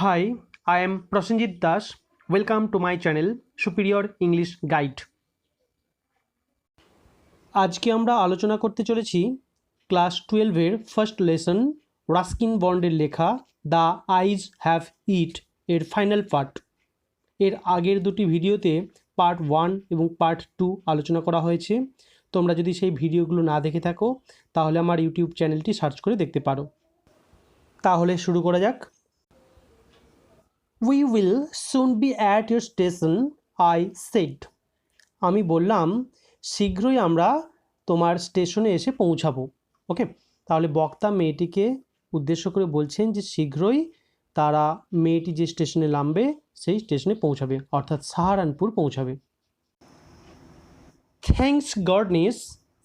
Hi, I am Prasenjit Das. Welcome to my channel Superior English Guide. আজকে আমরা আলোচনা করতে চলেছি ক্লাস 12-এর ফার্স্ট লেসন রাস্কিন বন্ডের লেখা দ্য আইজ হ্যাভ ইট এর ফাইনাল পার্ট। এর আগের দুটি ভিডিওতে পার্ট 1 এবং পার্ট 2 আলোচনা করা হয়েছে। তোমরা যদি সেই ভিডিওগুলো না দেখে থাকো তাহলে আমার ইউটিউব চ্যানেলটি সার্চ করে দেখতে পারো। তাহলে শুরু করা যাক। We will soon be at your station, I said. আমি বললাম শীঘ্রই আমরা তোমার স্টেশনে এসে পৌঁছাবো। ওকে, তাহলে বক্তা মেয়েটিকে উদ্দেশ্য করে বলছেন যে শীঘ্রই তারা মেয়েটি যে স্টেশনে নামবে সেই স্টেশনে পৌঁছাবে, অর্থাৎ সাহারানপুর পৌঁছাবে। Thanks goodness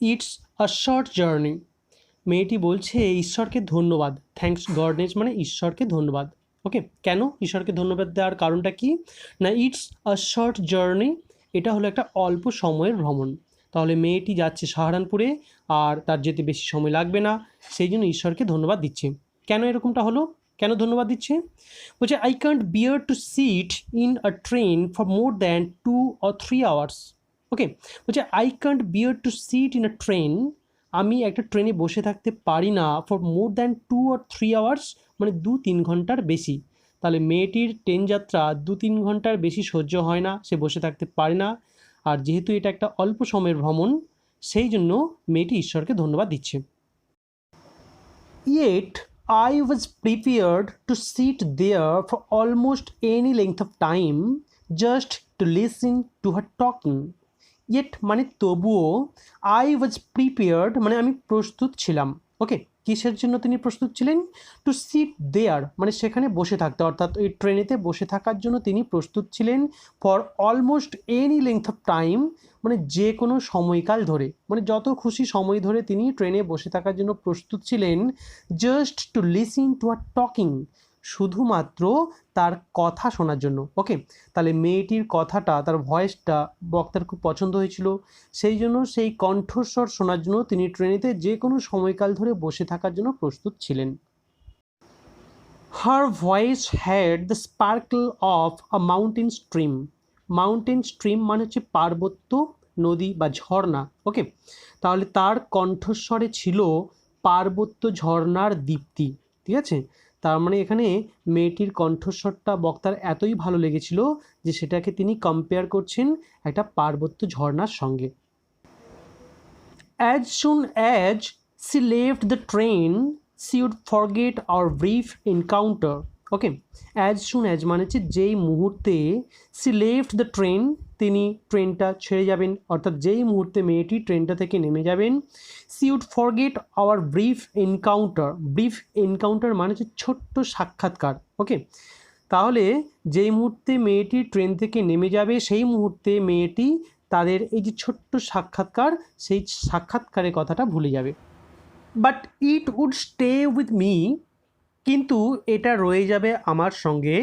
it's a short journey. মেয়েটি বলছে ঈশ্বরকে ধন্যবাদ। থ্যাঙ্কস গডনেস মানে ঈশ্বরকে ধন্যবাদ। ওকে, কেন ঈশ্বরকে ধন্যবাদ দেওয়ার কারণটা কি না, ইটস আ শর্ট জার্নি, এটা হলো একটা অল্প সময়ের ভ্রমণ। তাহলে মেয়েটি যাচ্ছে সাহারানপুরে আর তার যেতে বেশি সময় লাগবে না, সেই জন্য ঈশ্বরকে ধন্যবাদ দিচ্ছে। কেন এরকমটা হলো, কেন ধন্যবাদ দিচ্ছে? বলছে I can't bear to sit in a train for more than 2 or 3 hours। Okay, বলছে I can't bear to sit in a train, আমি একটা ট্রেনে বসে থাকতে পারি না for more than 2 or 3 hours, মানে 2-3 ঘন্টার বেশি। তাহলে মেয়েটির ট্রেন যাত্রা 2-3 ঘন্টার বেশি সহ্য হয় না, সে বসে থাকতে পারে না। আর যেহেতু এটা একটা অল্প সময়ের ভ্রমণ, সেই জন্য মেয়েটি ঈশ্বরকে ধন্যবাদ দিচ্ছে। Yet I was prepared to sit there for almost any length of time just to listen to her talking. Yet মানে তবুও, I was prepared মানে আমি প্রস্তুত ছিলাম। ওকে, কিসের জন্য তিনি প্রস্তুত ছিলেন? টু সিট দেয়ার মানে সেখানে বসে থাকতে, অর্থাৎ ওই ট্রেনেতে বসে থাকার জন্য তিনি প্রস্তুত ছিলেন। For almost any length of time মানে যে কোনো সময়কাল ধরে, মানে যত খুশি সময় ধরে তিনি ট্রেনে বসে থাকার জন্য প্রস্তুত ছিলেন। Just to listen to are talking, শুধুমাত্র তার কথা শোনার জন্য। ওকে, তাহলে মেয়েটির কথাটা, তার ভয়েসটা বক্তার খুব পছন্দ হয়েছিল, সেই জন্য সেই কণ্ঠস্বর শোনার জন্য তিনি ট্রেনেতে যে কোনো সময়কাল ধরে বসে থাকার জন্য প্রস্তুত ছিলেন। Her voice had the sparkle of a mountain stream. Mountain stream মানে হচ্ছে পার্বত্য নদী বা ঝর্ণা। ওকে, তাহলে তার কণ্ঠস্বরে ছিল পার্বত্য ঝর্ণার দীপ্তি। ঠিক আছে, তার মানে এখানে মেয়েটির কণ্ঠস্বরটা বক্তার এতই ভালো লেগেছিল যে সেটাকে তিনি কম্পেয়ার করছেন একটা পার্বত্য ঝর্ণার সঙ্গে। As soon as she left the train, she would forget our brief encounter. Okay, as soon as মানে হচ্ছে যেই মুহূর্তে, she left the train তিনি ট্রেনটা ছেড়ে যাবেন, অর্থাৎ যেই মুহূর্তে মেয়েটি ট্রেনটা থেকে নেমে যাবেন, she would forget our brief encounter. brief encounter মানে হচ্ছে ছোট্ট সাক্ষাৎকার। ওকে, তাহলে যেই মুহূর্তে মেয়েটি ট্রেন থেকে নেমে যাবে সেই মুহূর্তে মেয়েটি তাদের এই যে ছোট্ট সাক্ষাৎকার, সেই সাক্ষাৎকারের কথাটা ভুলে যাবে। But it would stay with me, কিন্তু এটা রয়ে যাবে আমার সঙ্গে।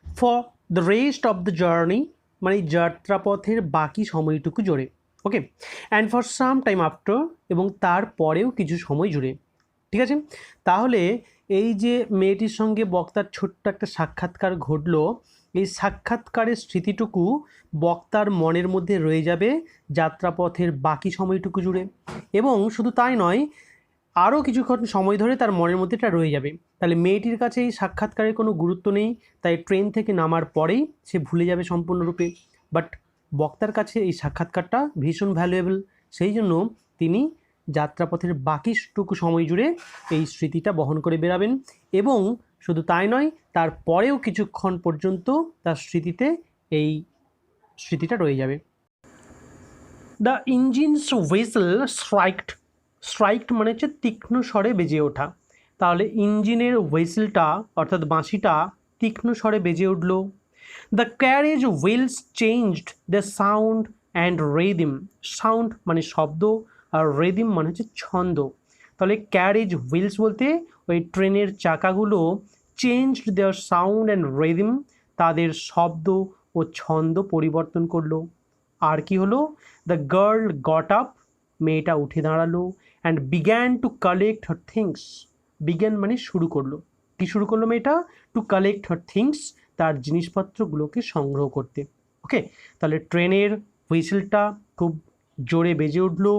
For the rest of the journey মানে যাত্রাপথের বাকি সময়টুকু জুড়ে। Okay, and for some time after, এবং তারপরেও কিছু সময় জুড়ে। ঠিক আছে, তাহলে এই যে মেয়েটির সঙ্গে বক্তার ছোট্ট একটা সাক্ষাৎকার ঘটলো, এই সাক্ষাৎকারের স্মৃতিটুকু বক্তার মনের মধ্যে রয়ে যাবে যাত্রাপথের বাকি সময়টুকু জুড়ে। এবং শুধু তাই নয়, আরও কিছুক্ষণ সময় ধরে তার মনের মধ্যে এটা রয়ে যাবে। তাহলে মেয়েটির কাছে এই সাক্ষাৎকারের কোনো গুরুত্ব নেই, তাই ট্রেন থেকে নামার পরেই সে ভুলে যাবে সম্পূর্ণরূপে। বাট বক্তার কাছে এই সাক্ষাৎকারটা ভীষণ ভ্যালুয়েবল, সেই জন্য তিনি যাত্রাপথের বাকিটুকু সময় জুড়ে এই স্মৃতিটা বহন করে বেরাবেন। এবং শুধু তাই নয়, তারপরেও কিছুক্ষণ পর্যন্ত তার স্মৃতিতে এই স্মৃতিটা রয়ে যাবে। The engine's whistle striked. Striked মানে হচ্ছে তীক্ষ্ণ স্বরে বেজে ওঠা। তাহলে ইঞ্জিনের হুইসেলটা অর্থাৎ বাঁশিটা তীক্ষ্ণ স্বরে বেজে উঠল। The carriage wheels changed the sound and rhythm. Sound মানে শব্দ, আর রিদিম মানে হচ্ছে ছন্দ। তাহলে ক্যারেজ হুইলস বলতে ওই ট্রেনের চাকাগুলো changed their sound and rhythm, তাদের শব্দ ও ছন্দ পরিবর্তন করলো। আর কি হলো? দ্য গার্ল গট আপ, মেয়েটা উঠে দাঁড়ালো, and began to collect her things. Began মানে শুরু করলো, কি শুরু করলো মেয়েটা? টু কালেক্ট হার থিংস, তার জিনিসপত্রগুলোকে সংগ্রহ করতে। ওকে, তাহলে ট্রেনের হুইসেলটা খুব জোরে বেজে উঠলো,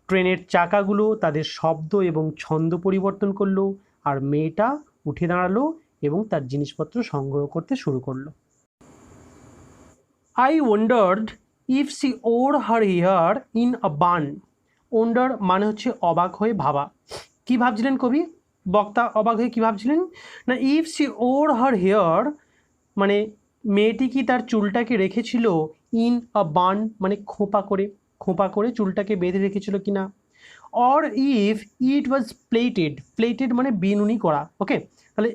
ট্রেনের চাকাগুলো তাদের শব্দ এবং ছন্দ পরিবর্তন করলো, আর মেয়েটা উঠে দাঁড়ালো এবং তার জিনিসপত্র সংগ্রহ করতে শুরু করলো। I wondered if she wore her hair in a bun. Wonder মানে হচ্ছে অবাক হয়ে ভাবা। কি ভাবছিলেন কবি, বক্তা অবাক হয়ে কি ভাবছিলেন? না, if she wore her hair মানে মেয়েটি কি তার চুলটাকে রেখেছিল ইন আ বান মানে খোঁপা করে চুলটাকে বেঁধে রেখেছিল কিনা, or if it was plated মানে বিনুনি করা। ওকে, তাহলে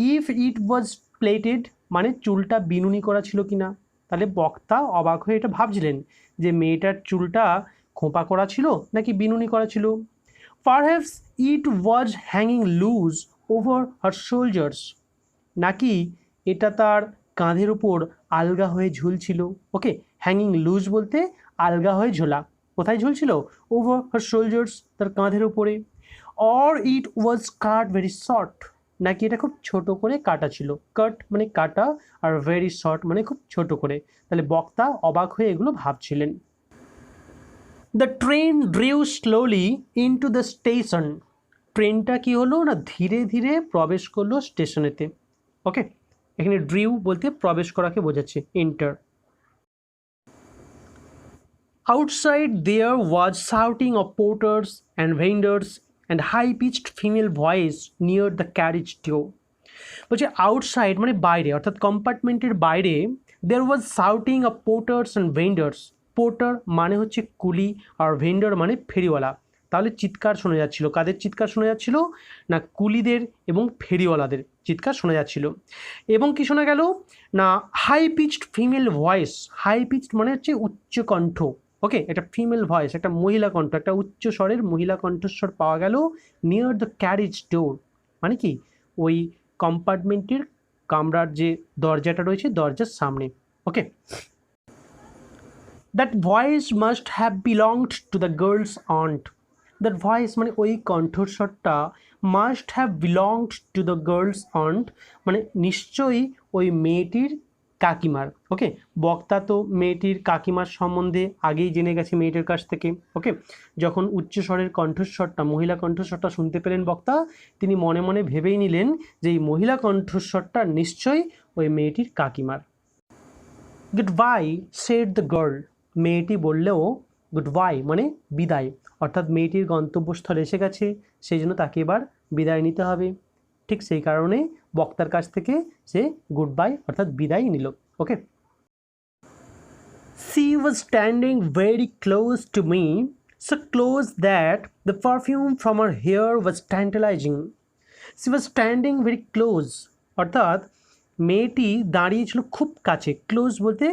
ইফ ইট ওয়াজ প্লেটেড মানে চুলটা বিনুনি করা ছিল কিনা। তাহলে বক্তা অবাক হয়ে এটা ভাবছিলেন যে মেয়েটার চুলটা খোঁপা করা ছিল নাকি বিনুনি করা ছিল। পারহ্যাপস ইট ওয়াজ হ্যাঙ্গিং লুজ ওভার হার শোল্ডার্স, নাকি এটা তার কাঁধের উপর আলগা হয়ে ঝুলছিল। ওকে, হ্যাঙ্গিং লুজ বলতে আলগা হয়ে ঝোলা। কোথায় ঝুলছিল? ওভার হার শোল্ডার্স, তার কাঁধের উপরে। Or it was cut very short, নাকি এটা খুব ছোট করে কাটা ছিল। কাট মানে কাটা, আর ভেরি শর্ট মানে খুব ছোট করে। তাহলে বক্তা অবাক হয়ে এগুলো ভাবছিলেন। The train drew slowly into the station. ট্রেনটা কি হলো না ধীরে ধীরে প্রবেশ করলো স্টেশনেতে। ওকে, এখানে ড্রিউ বলতে প্রবেশ করাকে বোঝাচ্ছে, enter. Outside there was shouting of porters and vendors and high-pitched female voice near the carriage door. বলছে আউটসাইড মানে বাইরে, অর্থাৎ কম্পার্টমেন্টের বাইরে, there was shouting of porters and vendors. Porter মানে হচ্ছে কুলি, আর ভেন্ডর মানে ফেরিওয়ালা। তাহলে চিৎকার শোনা যাচ্ছিল। কাদের চিৎকার শোনা যাচ্ছিল? না কুলিদের এবং ফেরিওয়ালাদের চিৎকার শোনা যাচ্ছিল। এবং কি শোনা গেল না high pitched female voice. High pitched মানে হচ্ছে উচ্চ কণ্ঠ। ওকে, একটা ফিমেল ভয়েস, একটা মহিলা কণ্ঠ, একটা উচ্চ স্বরের মহিলা কণ্ঠস্বর পাওয়া গেল নিয়ার দ্য ক্যারেজ ডোর, মানে কি ওই কম্পার্টমেন্টের কামরার যে দরজাটা রয়েছে দরজার সামনে। Okay, that voice must have belonged to the girl's aunt. That voice মানে ওই কণ্ঠস্বরটা must have belonged to the girl's aunt মানে নিশ্চয়ই ওই মেয়েটির কাকিমার। ওকে, বক্তা তো মেয়েটির কাকিমার সম্বন্ধে আগেই জেনে গেছে মেয়েটির কাছ থেকে। ওকে, যখন উচ্চস্বরের কণ্ঠস্বরটা মহিলা কণ্ঠস্বরটা শুনতে পেলেন বক্তা, তিনি মনে মনে ভেবেই নিলেন যে এই মহিলা কণ্ঠস্বরটা নিশ্চয়ই ওই মেয়েটির কাকিমার। Good bye said the girl. মেয়েটি বললেও গুড বাই মানে বিদায়, অর্থাৎ মেয়েটির গন্তব্যস্থল এসে গেছে, সেই জন্য তাকে এবার বিদায় নিতে হবে। ঠিক সেই কারণে বক্তার কাছ থেকে সে গুড বাই অর্থাৎ বিদায় নিল। ওকে, she was standing very close to me, so close that the perfume from her hair was tantalizing. She was standing very close, অর্থাৎ মেয়েটি দাঁড়িয়েছিল খুব কাছে। ক্লোজ বলতে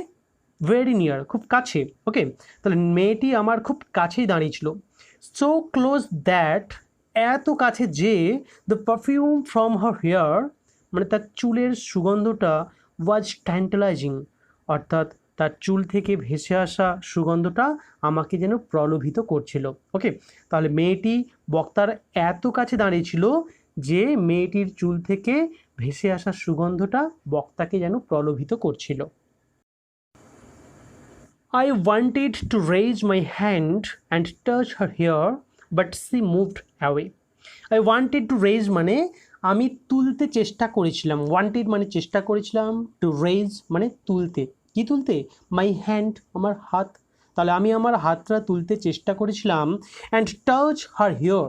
ভেরি নিয়ার, খুব কাছে। ওকে, তাহলে মেয়েটি আমার খুব কাছেই দাঁড়িয়েছিল। সো ক্লোজ দ্যাট এত কাছে যে the perfume from her hair মানে তার চুলের সুগন্ধটা ওয়াজ ট্যান্টালাইজিং, অর্থাৎ তার চুল থেকে ভেসে আসা সুগন্ধটা আমাকে যেন প্রলোভিত করছিল। ওকে, তাহলে মেয়েটি বক্তার এত কাছে দাঁড়িয়েছিল যে মেয়েটির চুল থেকে ভেসে আসা সুগন্ধটা বক্তাকে যেন প্রলোভিত করছিল। I wanted to raise my hand and touch her hair, but she moved away. I wanted to raise মানে আমি তুলতে চেষ্টা করেছিলাম। ওয়ান্টেড মানে চেষ্টা করেছিলাম, টু রেজ মানে তুলতে। কি তুলতে? মাই হ্যান্ড আমার হাত। তাহলে আমি আমার হাতটা তুলতে চেষ্টা করেছিলাম, অ্যান্ড টাচ হার হেয়ার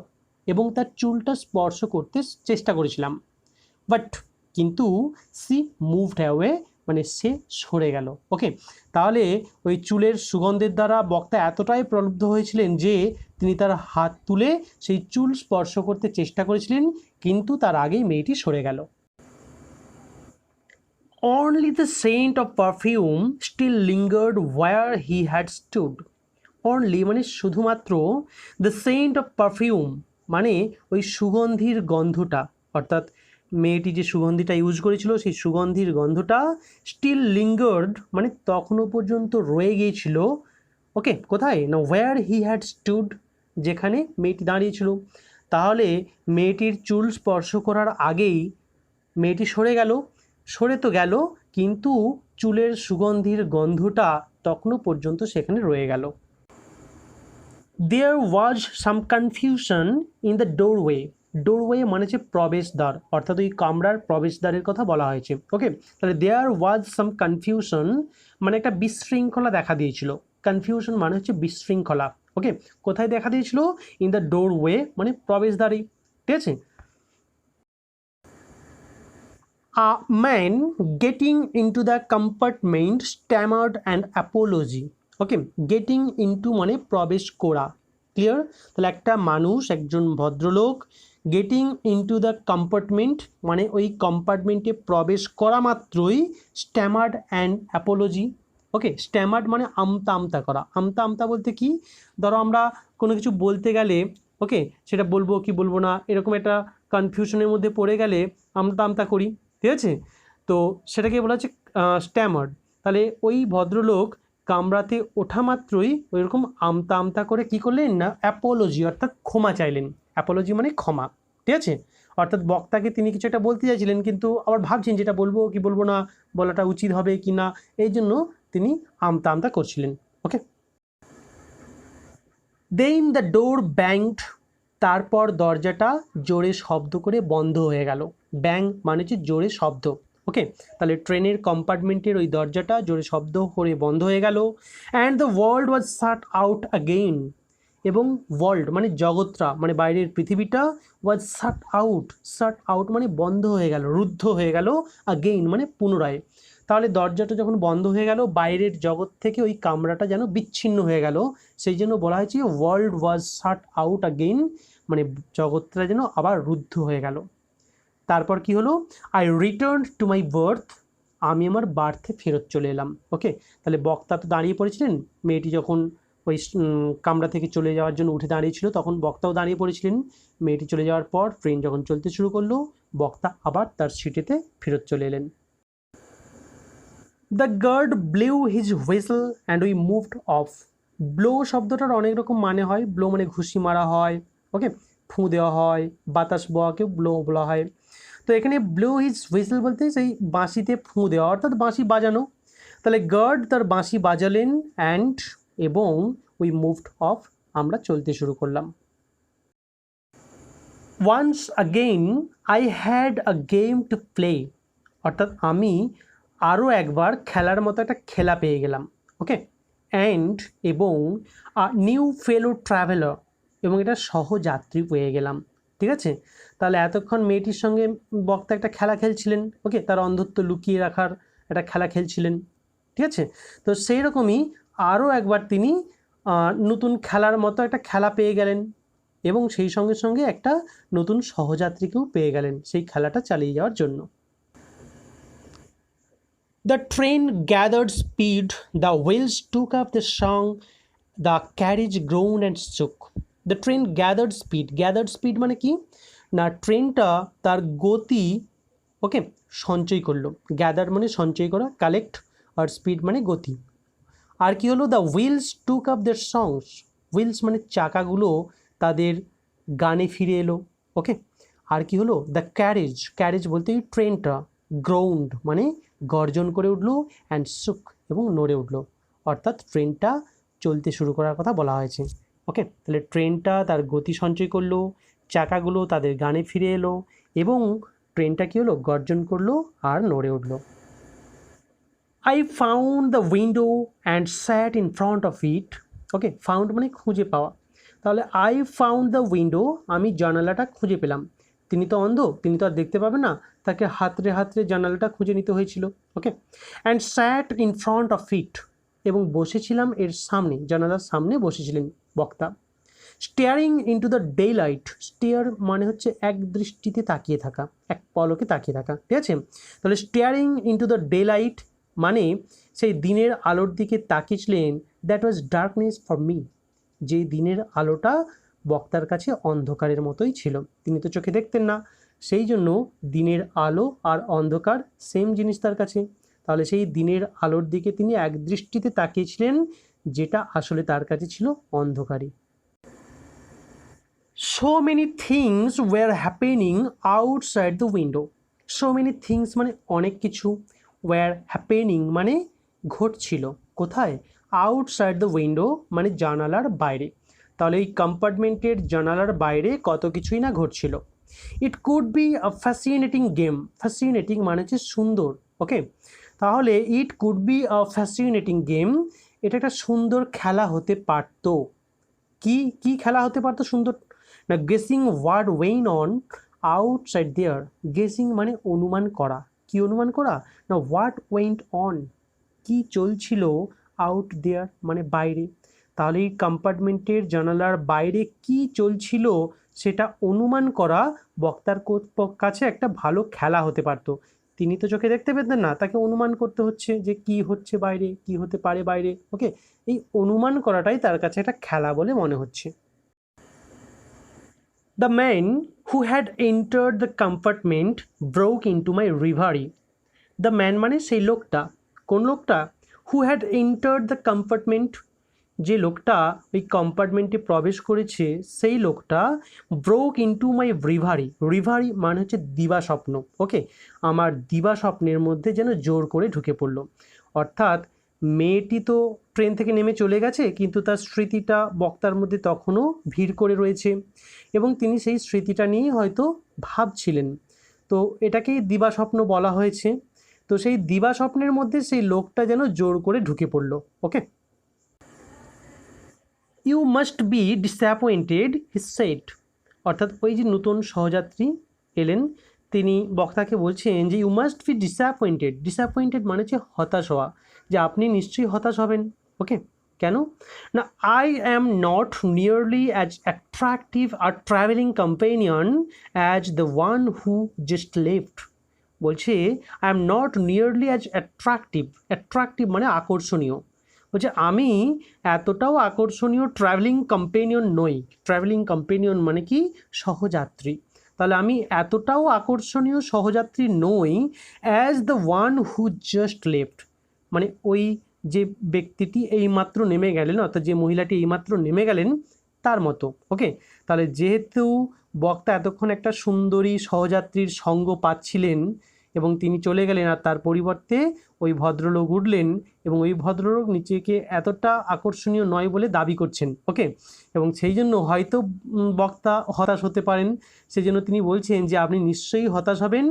এবং তার চুলটা স্পর্শ করতে চেষ্টা করেছিলাম। বাট কিন্তু সি মুভড অ্যাওয়ে মানে সে সরে গেল। ওকে, তাহলে ওই চুলের সুগন্ধের দ্বারা বক্তা এতটাই প্রলুব্ধ হয়েছিলেন যে তিনি তার হাত তুলে সেই চুল স্পর্শ করতে চেষ্টা করেছিলেন, কিন্তু তার আগেই মেয়েটি সরে গেল। Only the scent of perfume still lingered where he had stood. Only মানে শুধুমাত্র, the scent of perfume মানে ওই সুগন্ধির গন্ধটা, অর্থাৎ মেয়েটি যে সুগন্ধিটা ইউজ করেছিল সেই সুগন্ধির গন্ধটা স্টিল লিঙ্গার্ড মানে তখনও পর্যন্ত রয়ে গিয়েছিল। ওকে, কোথায় না ওয়্যার হি হ্যাড স্টুড যেখানে মেয়েটি দাঁড়িয়েছিল। তাহলে মেয়েটির চুল স্পর্শ করার আগেই মেয়েটি সরে তো গেল, কিন্তু চুলের সুগন্ধির গন্ধটা তখনও পর্যন্ত সেখানে রয়ে গেল। There was some confusion in the doorway. Doorway মানে হচ্ছে প্রবেশদ্বার, অর্থাৎ ওই কামরার প্রবেশদ্বারের কথা বলা হয়েছে। ওকে, তাহলে দেয়ার ওয়াজ সাম কনফিউশন মানে একটা বিশৃঙ্খলা দেখা দিয়েছিল। কনফিউশন মানে হচ্ছে বিশৃঙ্খলা। ওকে, কোথায় দেখা দিয়েছিল? ইন দ্য ডোরওয়ে মানে প্রবেশদ্বারে। ঠিক আছে। A man getting into the compartment stammered an apology. Okay, getting into মানে প্রবেশ করা। ক্লিয়ার? তাহলে একটা মানুষ, একজন ভদ্রলোক গেটিং ইনটু দ্য কম্পার্টমেন্ট মানে ওই কম্পার্টমেন্টে প্রবেশ করা মাত্রই স্ট্যামার্ড অ্যান্ড অ্যাপোলজি। ওকে, স্ট্যামার্ড মানে আমতা আমতা করা। আমতা আমতা বলতে কি? ধরো আমরা কোনো কিছু বলতে গেলে, ওকে, সেটা বলবো কি বলবো না এরকম একটা কনফিউশনের মধ্যে পড়ে গেলে আমতা আমতা করি। ঠিক আছে, তো সেটাকে বলা হচ্ছে স্ট্যামার্ড। তাহলে ওই ভদ্রলোক কামরাতে ওঠা মাত্রই ওইরকম আমতা আমতা করে কি করলেন না, অ্যাপোলজি অর্থাৎ ক্ষমা চাইলেন। অ্যাপোলজি মানে ক্ষমা। ঠিক আছে, অর্থাৎ বক্তাকে তিনি কিছু একটা বলতে চাইছিলেন, কিন্তু আবার ভাবছেন যেটা বলবো কি বলবো না, বলাটা উচিত হবে কি না, এই জন্য তিনি আমতা আমতা করছিলেন। ওকে, দেন দ্য ডোর ব্যাংড, তারপর দরজাটা জোরে শব্দ করে বন্ধ হয়ে গেল। ব্যাং মানে হচ্ছে জোরে শব্দ। ওকে, তাহলে ট্রেনের কম্পার্টমেন্টের ওই দরজাটা জোরে শব্দ করে বন্ধ হয়ে গেল। And the world was shut out again, এবং ওয়ার্ল্ড মানে জগৎটা মানে বাইরের পৃথিবীটা ওয়াজ শাট আউট মানে বন্ধ হয়ে গেল, রুদ্ধ হয়ে গেল। অ্যাগেইন মানে পুনরায়। তাহলে দরজাটা যখন বন্ধ হয়ে গেল, বাইরের জগৎ থেকে ওই কামরাটা যেন বিচ্ছিন্ন হয়ে গেল, সেই জন্য বলা হয়েছে world was shut out again, মানে জগৎটা যেন আবার রুদ্ধ হয়ে গেল। তারপর কি হলো? I return to my birth, আমি আমার বার্থে ফেরত চলে এলাম। ওকে, তাহলে বক্তা তো দাঁড়িয়ে পড়েছিলেন, মেয়েটি যখন ওই কামরা থেকে চলে যাওয়ার জন্য উঠে দাঁড়িয়েছিল তখন বক্তাও দাঁড়িয়ে পড়েছিলেন। মেয়েটি চলে যাওয়ার পর ট্রেন যখন চলতে শুরু করলো, বক্তা আবার তার সিটেতে ফেরত চলে এলেন। The guard blew his whistle and we moved off. Blow শব্দটার অনেক রকম মানে হয়। ব্লো মানে ঘুষি মারা হয়, ওকে, ফুঁ দেওয়া হয়, বাতাস বওয়াকেও ব্লো বলা হয়। তো এখানে ব্লো হিজ হুইসেল বলতে সেই বাঁশিতে ফুঁ দেওয়া অর্থাৎ বাঁশি বাজানো। তাহলে গার্ড তার বাঁশি বাজালেন অ্যান্ড এবং উই মুভড অফ, আমরা চলতে শুরু করলাম। Once again I had a game to play, অর্থাৎ আমি আরও একবার খেলার মতো একটা খেলা পেয়ে গেলাম। ওকে, অ্যান্ড এবং নিউ ফেলো ট্রাভেলার, এবং এটা সহযাত্রী পেয়ে গেলাম। ঠিক আছে, তাহলে এতক্ষণ মেয়েটির সঙ্গে বক্তা একটা খেলা খেলছিলেন। ওকে, তার অন্ধত্ব লুকিয়ে রাখার একটা খেলা খেলছিলেন। ঠিক আছে, তো সেই রকমই আরও একবার তিনি নতুন খেলার মতো একটা খেলা পেয়ে গেলেন, এবং সেই সঙ্গে সঙ্গে একটা নতুন সহযাত্রীকেও পেয়ে গেলেন সেই খেলাটা চালিয়ে যাওয়ার জন্য। The train gathered speed, the wheels took up the song, the carriage groaned and shook. The train gathered speed মানে কি না, ট্রেনটা তার গতি, ওকে, সঞ্চয় করলো। গ্যাদার মানে সঞ্চয় করা, কালেক্ট, আর স্পিড মানে গতি। আর কি হলো? The wheels took up their songs, wheels মানে চাকাগুলো তাদের গানে ফিরে এলো। ওকে, আর কি হলো? দ্য ক্যারেজ বলতে ট্রেনটা, গ্রাউন্ড মানে গর্জন করে উঠলো, অ্যান্ড সুক এবং নড়ে উঠলো, অর্থাৎ ট্রেনটা চলতে শুরু করার কথা বলা হয়েছে। ওকে, তাহলে ট্রেনটা তার গতি সঞ্চয় করলো, চাকাগুলো তাদের গানে ফিরে এলো, এবং ট্রেনটা কী হলো? গর্জন করলো আর নড়ে উঠলো। I found the window and sat in front of it. Okay, found মানে খুঁজে পাওয়া। তাহলে আই ফাউন্ড দ্য উইন্ডো, আমি জানালাটা খুঁজে পেলাম। তিনি তো অন্ধ, তিনি তো আর দেখতে পাবেন না, তাকে হাতড়ে হাতড়ে জানালাটা খুঁজে নিতে হয়েছিল। Okay, and sat in front of it, এবং বসেছিলাম এর সামনে, জানালার সামনে বসেছিলেন বক্তা। Staring into the daylight, stare মানে হচ্ছে এক দৃষ্টিতে তাকিয়ে থাকা, এক পলকে তাকিয়ে থাকা। ঠিক আছে, তাহলে staring into the daylight মানে সেই দিনের আলোর দিকে তাকিয়েছিলেন। That was darkness for me, যে দিনের আলোটা বক্তার কাছে অন্ধকারের মতোই ছিল। তিনি তো চোখে দেখতেন না, সেই জন্য দিনের আলো আর অন্ধকার সেম জিনিস তার কাছে। তাহলে সেই দিনের আলোর দিকে তিনি এক দৃষ্টিতে তাকিয়েছিলেন, যেটা আসলে তার কাছে ছিল অন্ধকারই। So many things were happening outside the window. So many things মানে অনেক কিছু, ওয়ার হ্যাপেনিং মানে ঘটছিল, কোথায়? আউটসাইড দ্য উইন্ডো মানে জানালার বাইরে। তাহলে এই কম্পার্টমেন্টের জানালার বাইরে কত কিছুই না ঘটছিল। It could be a fascinating game, fascinating মানে হচ্ছে সুন্দর, ওকে। তাহলে it could be a fascinating game, এটা একটা সুন্দর খেলা হতে পারত। কি কি খেলা হতে পারতো সুন্দর? না, guessing what went on outside there. Guessing মানে অনুমান করা, কি অনুমান করা? না, হোয়াট ওয়েন্ট অন কি চলছিল, আউট দেয়ার মানে বাইরে। তাহলে এই কম্পার্টমেন্টের জানালার বাইরে কি চলছিল সেটা অনুমান করা বক্তার কাছে একটা ভালো খেলা হতে পারত। তিনি তো চোখে দেখতে পেতেন না, তাকে অনুমান করতে হচ্ছে যে কি হচ্ছে বাইরে, কি হতে পারে বাইরে, ওকে। এই অনুমান করাটাই তার কাছে একটা খেলা বলে মনে হচ্ছে। The man who had entered the compartment broke into my reverie. The man মানে সেই লোকটা, কোন লোকটা? Who had entered the compartment, যে লোকটা ওই কম্পার্টমেন্টে প্রবেশ করেছে সেই লোকটা broke into my reverie. Reverie মানে হচ্ছে দিবা স্বপ্ন, ওকে। আমার দিবা স্বপ্নের মধ্যে যেন জোর করে ঢুকে পড়লো। অর্থাৎ মেয়েটি তো ট্রেন থেকে নেমে চলে গেছে, কিন্তু তার স্মৃতিটা বক্তার মধ্যে তখনও ভিড় করে রয়েছে এবং তিনি সেই স্মৃতিটা নিয়েই হয়তো ভাবছিলেন। তো এটাকেই দিবা স্বপ্ন বলা হয়েছে। তো সেই দিবা স্বপ্নের মধ্যে সেই লোকটা যেন জোর করে ঢুকে পড়লো, okay. You must be disappointed he said. অর্থাৎ ওই যে নতুন সহযাত্রী এলেন, তিনি বক্তাকে বলছেন যে you must be disappointed. Disappointed মানে হচ্ছে হতাশ হওয়া, যে আপনি নিশ্চয়ই হতাশ হবেন, ওকে। কেন? না, I am not nearly as attractive are travelling companion as the one who just left. বলছে I am not nearly as attractive. Attractive মানে আকর্ষণীয়। বলছে আমি এতটাও আকর্ষণীয় ট্রাভেলিং কম্পেনিয়ন নই। ট্রাভেলিং কম্পেনিয়ন মানে কি? সহযাত্রী। তাহলে আমি এতটাও আকর্ষণীয় সহযাত্রী নই as the one who just left, মানে ওই যে ব্যক্তিটি এইমাত্র নেমে গেলেন, অর্থাৎ যে মহিলাটি এইমাত্র নেমে গেলেন তার মতো, ওকে। তাহলে যেহেতু বক্তা এতক্ষণ একটা সুন্দরী সহযাত্রীর সঙ্গ পাচ্ছিলেন এবং তিনি চলে গেলেন, আর তার পরিবর্তে ওই ভদ্রলোক উঠলেন এবং ওই ভদ্রলোক নিজেকে এতটা আকর্ষণীয় নয় বলে দাবি করছেন, ওকে। এবং সেই জন্য হয়তো বক্তা হতাশ হতে পারেন। সেই জন্য তিনি বলছেন যে আপনি নিশ্চয়ই হতাশ হবেন।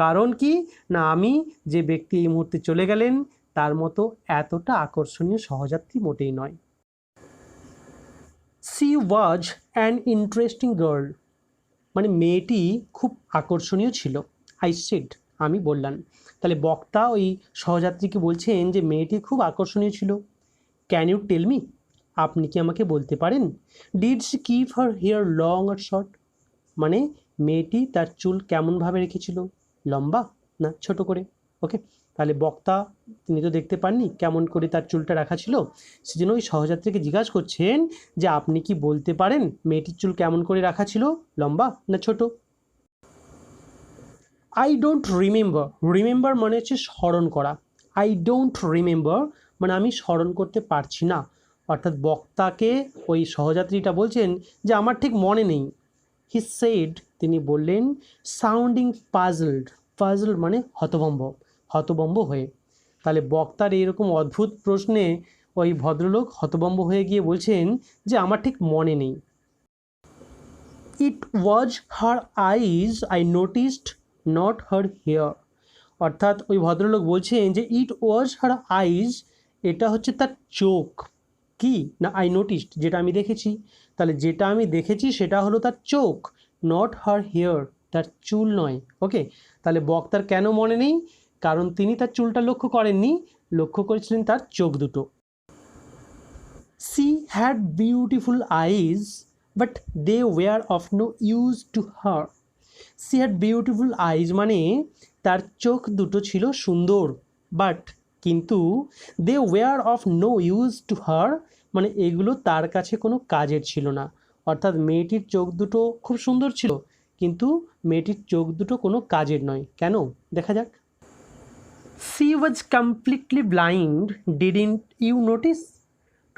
কারণ কি? না, আমি যে ব্যক্তি এই মুহূর্তে চলে গেলেন তার মতো এতটা আকর্ষণীয় সহযাত্রী মোটেই নয়। C was an interesting girl, মানে মেয়েটি খুব আকর্ষণীয় ছিল। আই সেড, আমি বললাম। তাহলে বক্তা ওই সহযাত্রীকে বলছেন যে মেয়েটি খুব আকর্ষণীয় ছিল। ক্যান ইউ টেল মি, আপনি কি আমাকে বলতে পারেন? Did she keep her hair long আর শর্ট, মানে মেয়েটি তার চুল কেমনভাবে রেখেছিল, লম্বা না ছোট করে, ওকে। তাহলে বক্তা তিনি তো দেখতে পাননি কেমন করে তার চুলটা রাখা ছিল, সেজন্য ওই সহযাত্রীকে জিজ্ঞাসা করছেন যে আপনি কি বলতে পারেন মেয়েটির চুল কেমন করে রাখা ছিল, লম্বা না ছোট? I don't remember. রিমেম্বার মানে হচ্ছে স্মরণ করা। আই ডোন্ট রিমেম্বার মানে আমি স্মরণ করতে পারছি না। অর্থাৎ বক্তাকে ওই সহযাত্রীটা বলছেন যে আমার ঠিক মনে নেই। হি সেড, তিনি বললেন, সাউন্ডিং পাজলড। পাজলড মানে হতভম্ব, হতভম্ব হয়ে। তাহলে বক্তার এইরকম অদ্ভুত প্রশ্নে ওই ভদ্রলোক হতভম্ব হয়ে গিয়ে বলছেন যে আমার ঠিক মনে নেই। It was her eyes I noticed, not her hair. অর্থাৎ ওই ভদ্রলোক বলছেন যে ইট ওয়াজ হার আইজ, এটা হচ্ছে তার চোখ। কি না, আই নোটিসড যেটা আমি দেখেছি। তাহলে যেটা আমি দেখেছি সেটা হলো তার চোখ, নট হার হেয়ার, তার চুল নয়, ওকে। তাহলে বক্তার কেন মনে নেই? কারণ তিনি তার চুলটা লক্ষ্য করেননি, লক্ষ্য করেছিলেন তার চোখ দুটো। She had beautiful eyes but they were of no use to her. She had beautiful eyes মানে তার চোখ দুটো ছিল সুন্দর, বাট কিন্তু they were of no use to her মানে এগুলো তার কাছে কোনো কাজের ছিল না। অর্থাৎ মেয়েটির চোখ দুটো খুব সুন্দর ছিল, কিন্তু মেয়েটির চোখ দুটো কোনো কাজের নয়। কেন? দেখা যাক। She was completely blind, didn't you notice.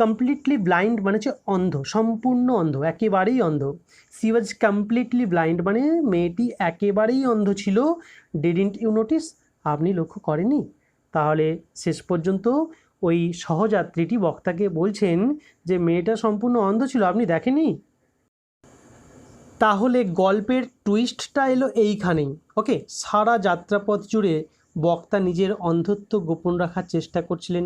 Completely blind মানে হচ্ছে অন্ধ, সম্পূর্ণ অন্ধ, একেবারেই অন্ধ। সি ওয়াজ কমপ্লিটলি ব্লাইন্ড মানে মেয়েটি একেবারেই অন্ধ ছিল। ডিডন্ট ইউ নোটিস, আপনি লক্ষ্য করেননি? তাহলে শেষ পর্যন্ত ওই সহযাত্রীটি বক্তাকে বলছেন যে মেয়েটা সম্পূর্ণ অন্ধ ছিল, আপনি দেখেননি। তাহলে গল্পের টুইস্টটা এলো এইখানেই। ওকে, সারা যাত্রাপথ জুড়ে বক্তা নিজের অন্ধত্ব গোপন রাখার চেষ্টা করছিলেন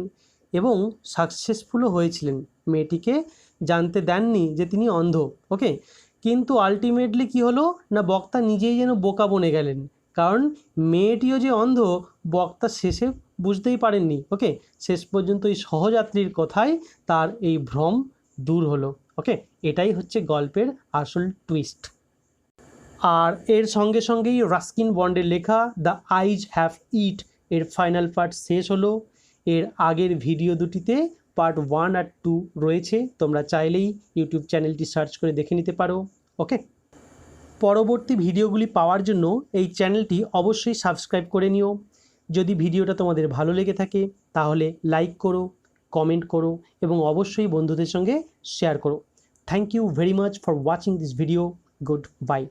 এবং সাকসেসফুলও হয়েছিলেন। মেয়েটিকে জানতে দেননি যে তিনি অন্ধ। ওকে, কিন্তু আলটিমেটলি কি হলো না, বক্তা নিজেই যেন বোকা বনে গেলেন, কারণ মেয়েটিও যে অন্ধ বক্তা শেষে বুঝতেই পারেননি। ওকে, শেষ পর্যন্ত এই সহযাত্রীর কথায় তার এই ভ্রম দূর হলো। ওকে, এটাই হচ্ছে গল্পের আসল টুইস্ট। আর এর সঙ্গে সঙ্গেই রাস্কিন বন্ডের লেখা দ্য আইজ হ্যাভ ইট এর ফাইনাল পার্ট শেষ হলো। এর আগের ভিডিও দুটিতে পার্ট 1 আর 2 রয়েছে, তোমরা চাইলেই ইউটিউব চ্যানেলটি সার্চ করে দেখে নিতে পারো। ওকে, পরবর্তী ভিডিওগুলি পাওয়ার জন্য এই চ্যানেলটি অবশ্যই সাবস্ক্রাইব করে নিও। যদি ভিডিওটা তোমাদের ভালো লেগে থাকে তাহলে লাইক করো, কমেন্ট করো এবং অবশ্যই বন্ধুদের সঙ্গে শেয়ার করো। Thank you very much for watching this video. Good bye.